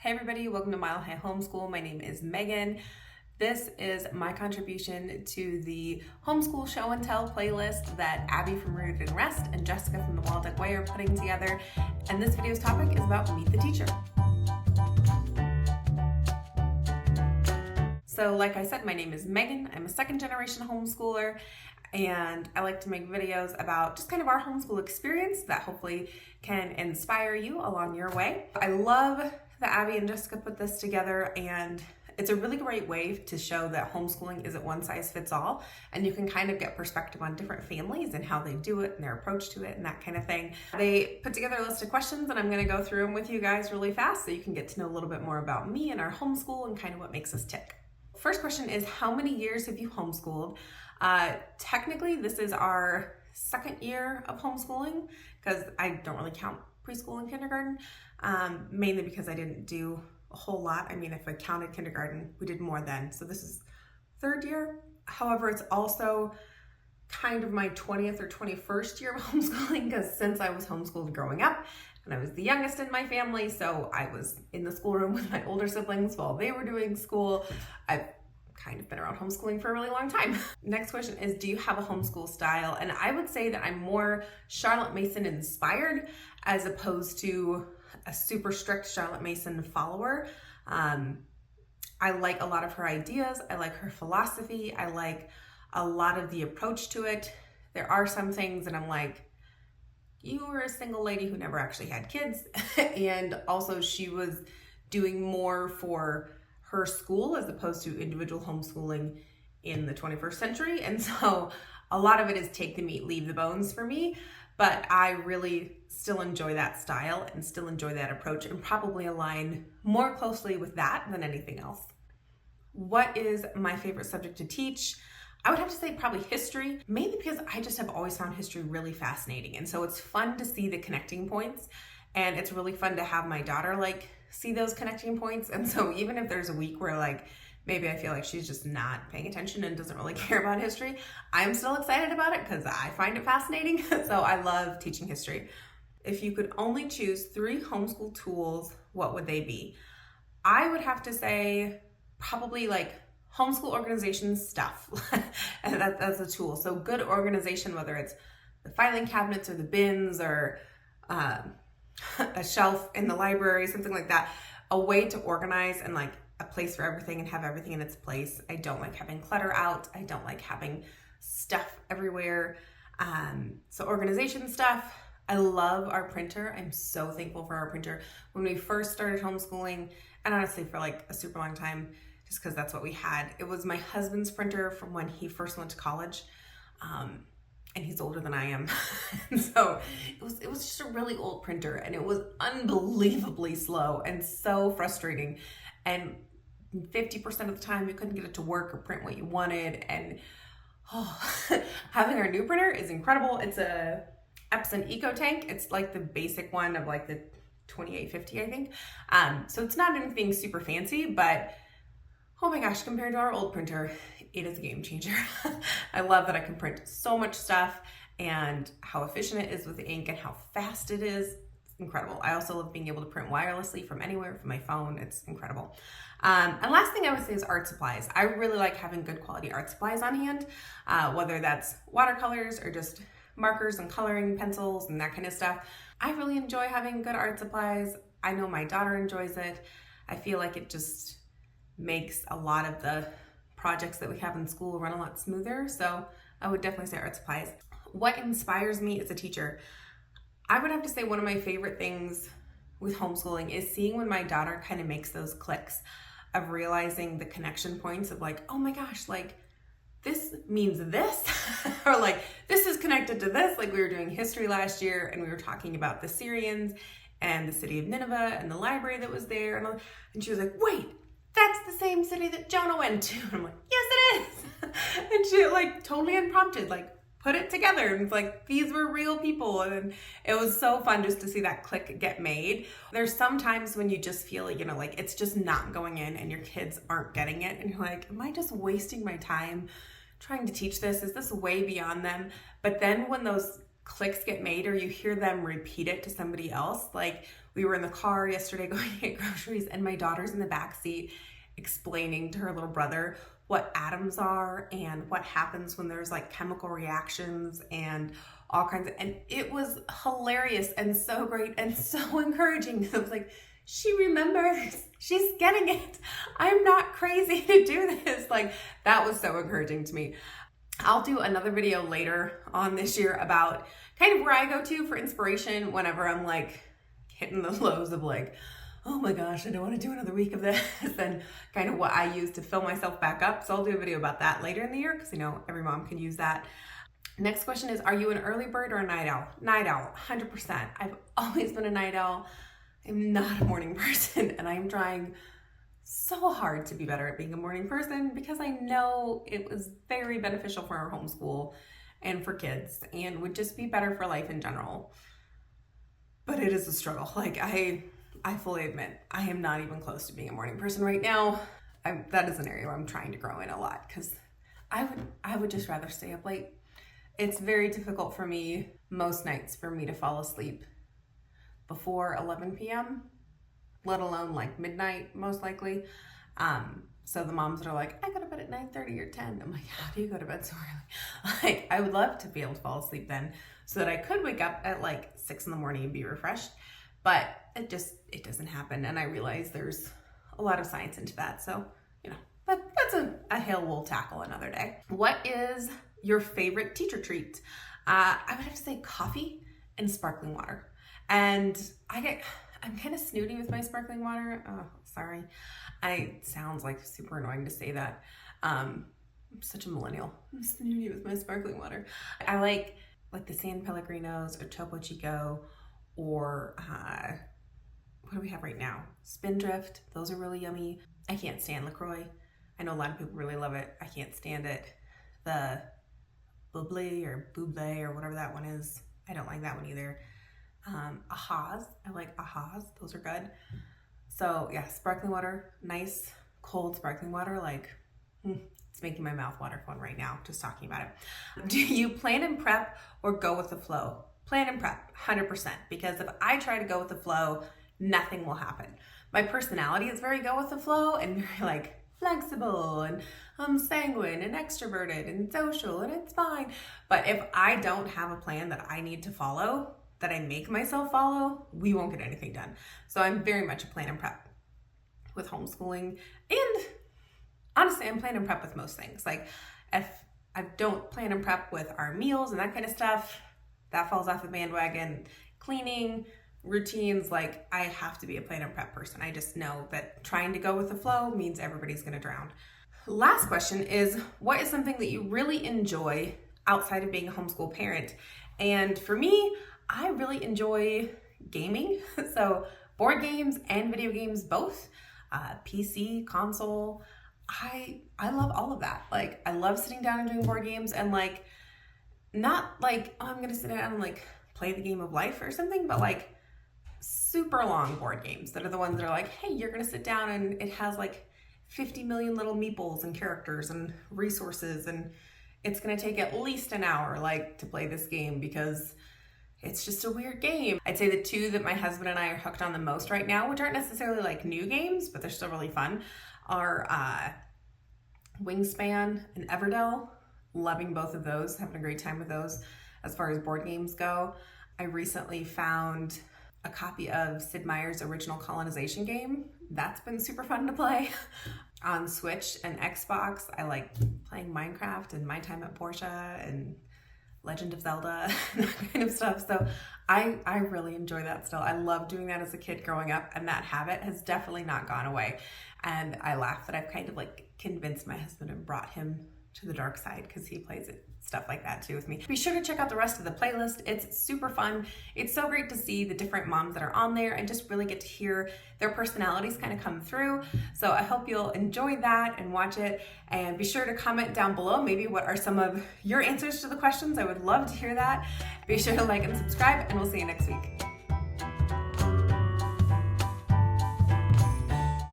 Hey everybody, welcome to Mile High Homeschool. My name is Megan. This is my contribution to the Homeschool Show and Tell playlist that Abby from Rooted in Rest and Jessica from the Waldeck Way are putting together. And this video's topic is about Meet the Teacher. So like I said, my name is Megan. I'm a second generation homeschooler, and I like to make videos about just kind of our homeschool experience that hopefully can inspire you along your way. I love that Abby and Jessica put this together, and it's a really great way to show that homeschooling isn't one size fits all, and you can kind of get perspective on different families and how they do it and their approach to it and that kind of thing. They put together a list of questions, and I'm going to go through them with you guys really fast so you can get to know a little bit more about me and our homeschool and kind of what makes us tick. First question is, how many years have you homeschooled? Technically, this is our second year of homeschooling because I don't really count preschool and kindergarten, mainly because I didn't do a whole lot. I mean, if I counted kindergarten, we did more then. So this is third year. However, it's also kind of my 20th or 21st year of homeschooling because since I was homeschooled growing up, and I was the youngest in my family, so I was in the schoolroom with my older siblings while they were doing school. I've kind of been around homeschooling for a really long time. Next question is, do you have a homeschool style? And I would say that I'm more Charlotte Mason inspired as opposed to a super strict Charlotte Mason follower. I like a lot of her ideas. I like her philosophy. I like a lot of the approach to it. There are some things that I'm like, you were a single lady who never actually had kids. And also she was doing more for her school as opposed to individual homeschooling in the 21st century. And so a lot of it is take the meat, leave the bones for me. But I really still enjoy that style and still enjoy that approach and probably align more closely with that than anything else. What is my favorite subject to teach? I would have to say probably history, mainly because I just have always found history really fascinating. And so it's fun to see the connecting points, and it's really fun to have my daughter see those connecting points. And so even if there's a week where maybe I feel like she's just not paying attention and doesn't really care about history, I'm still excited about it because I find it fascinating. So I love teaching history. If you could only choose 3 homeschool tools, what would they be? I would have to say probably homeschool organization stuff. And that's a tool. So good organization, whether it's the filing cabinets or the bins or a shelf in the library, something like that. A way to organize and a place for everything and have everything in its place. I don't like having clutter out. I don't like having stuff everywhere. So organization stuff. I love our printer. I'm so thankful for our printer. When we first started homeschooling, and honestly for a super long time, just because that's what we had. It was my husband's printer from when he first went to college. And he's older than I am. And so it was just a really old printer, and it was unbelievably slow and so frustrating. And 50% of the time you couldn't get it to work or print what you wanted. And having our new printer is incredible. It's a Epson EcoTank. It's the basic one of the 2850, I think. So it's not anything super fancy, but oh my gosh, compared to our old printer, it is a game changer. I love that I can print so much stuff and how efficient it is with the ink and how fast it is. It's incredible. I also love being able to print wirelessly from anywhere, from my phone. It's incredible. And last thing I would say is art supplies. I really like having good quality art supplies on hand, whether that's watercolors or just markers and coloring pencils and that kind of stuff. I really enjoy having good art supplies. I know my daughter enjoys it. I feel like it just makes a lot of the projects that we have in school run a lot smoother. So I would definitely say art supplies. What inspires me as a teacher? I would have to say one of my favorite things with homeschooling is seeing when my daughter kind of makes those clicks of realizing the connection points of oh my gosh, this means this, or this is connected to this. We were doing history last year and we were talking about the Syrians and the city of Nineveh and the library that was there. And she was like, wait, that's the same city that Jonah went to. And I'm like, yes, it is. And she totally unprompted, put it together. And it's these were real people. And it was so fun just to see that click get made. There's some times when you just feel, it's just not going in and your kids aren't getting it. And you're like, am I just wasting my time trying to teach this? Is this way beyond them? But then when those clicks get made or you hear them repeat it to somebody else, We were in the car yesterday going to get groceries, and my daughter's in the back seat explaining to her little brother what atoms are and what happens when there's like chemical reactions and all kinds of, and it was hilarious and so great and so encouraging. I was like, she remembers, she's getting it. I'm not crazy to do this. Like, that was so encouraging to me. I'll do another video later on this year about kind of where I go to for inspiration whenever I'm like hitting the lows of like, oh my gosh, I don't want to do another week of this, and kind of what I use to fill myself back up. So I'll do a video about that later in the year because I know every mom can use that. Next question is, are you an early bird or a night owl? Night owl, 100%. I've always been a night owl. I'm not a morning person, and I'm trying so hard to be better at being a morning person because I know it was very beneficial for our homeschool and for kids and would just be better for life in general. But it is a struggle. Like, I fully admit I am not even close to being a morning person right now. That is an area where I'm trying to grow in a lot because I would just rather stay up late. It's very difficult for me most nights for me to fall asleep before 11 p.m., let alone like midnight, most likely. So the moms that are like, I go to bed at 9:30 or 10. I'm like, how do you go to bed so early? Like, I would love to be able to fall asleep then so that I could wake up at like 6 in the morning and be refreshed. But it doesn't happen. And I realize there's a lot of science into that. So, but that's a hill we'll tackle another day. What is your favorite teacher treat? I would have to say coffee and sparkling water. And I'm kind of snooty with my sparkling water. Oh, sorry. It sounds like super annoying to say that. I'm such a millennial. I'm snooty with my sparkling water. I like the San Pellegrinos or Topo Chico or what do we have right now? Spindrift. Those are really yummy. I can't stand LaCroix. I know a lot of people really love it. I can't stand it. The Bubbly or Buble or whatever that one is, I don't like that one either. Ahas, I like Ahas, those are good. So yeah, sparkling water, nice cold sparkling water, like it's making my mouth water fun right now just talking about it. Do you plan and prep or go with the flow? Plan and prep, 100%, because if I try to go with the flow, nothing will happen. My personality is very go with the flow and very like flexible and sanguine and extroverted and social, and it's fine. But if I don't have a plan that I need to follow, that I make myself follow, we won't get anything done. So I'm very much a plan and prep with homeschooling. And honestly, I'm plan and prep with most things. Like, if I don't plan and prep with our meals and that kind of stuff, that falls off the bandwagon. Cleaning, routines, like, I have to be a plan and prep person. I just know that trying to go with the flow means everybody's gonna drown. Last question is, what is something that you really enjoy outside of being a homeschool parent? And for me, I really enjoy gaming. So board games and video games, both, PC, console. I love all of that. Like, I love sitting down and doing board games, and like, not like, oh, I'm gonna sit down and like play the game of life or something, but like super long board games that are the ones that are like, hey, you're gonna sit down and it has like 50 million little meeples and characters and resources, and it's gonna take at least an hour like to play this game because it's just a weird game. I'd say the two that my husband and I are hooked on the most right now, which aren't necessarily like new games, but they're still really fun, are Wingspan and Everdell. Loving both of those, having a great time with those. As far as board games go, I recently found a copy of Sid Meier's original colonization game. That's been super fun to play. On Switch and Xbox, I like playing Minecraft and My Time at Portia and Legend of Zelda and that kind of stuff. So I really enjoy that still. I love doing that as a kid growing up, and that habit has definitely not gone away. And I laugh that I've kind of like convinced my husband and brought him to the dark side because he plays it, stuff like that too with me. Be sure to check out the rest of the playlist. It's super fun. It's so great to see the different moms that are on there and just really get to hear their personalities kind of come through. So I hope you'll enjoy that and watch it, and be sure to comment down below maybe what are some of your answers to the questions. I would love to hear that. Be sure to like and subscribe, and we'll see you next week.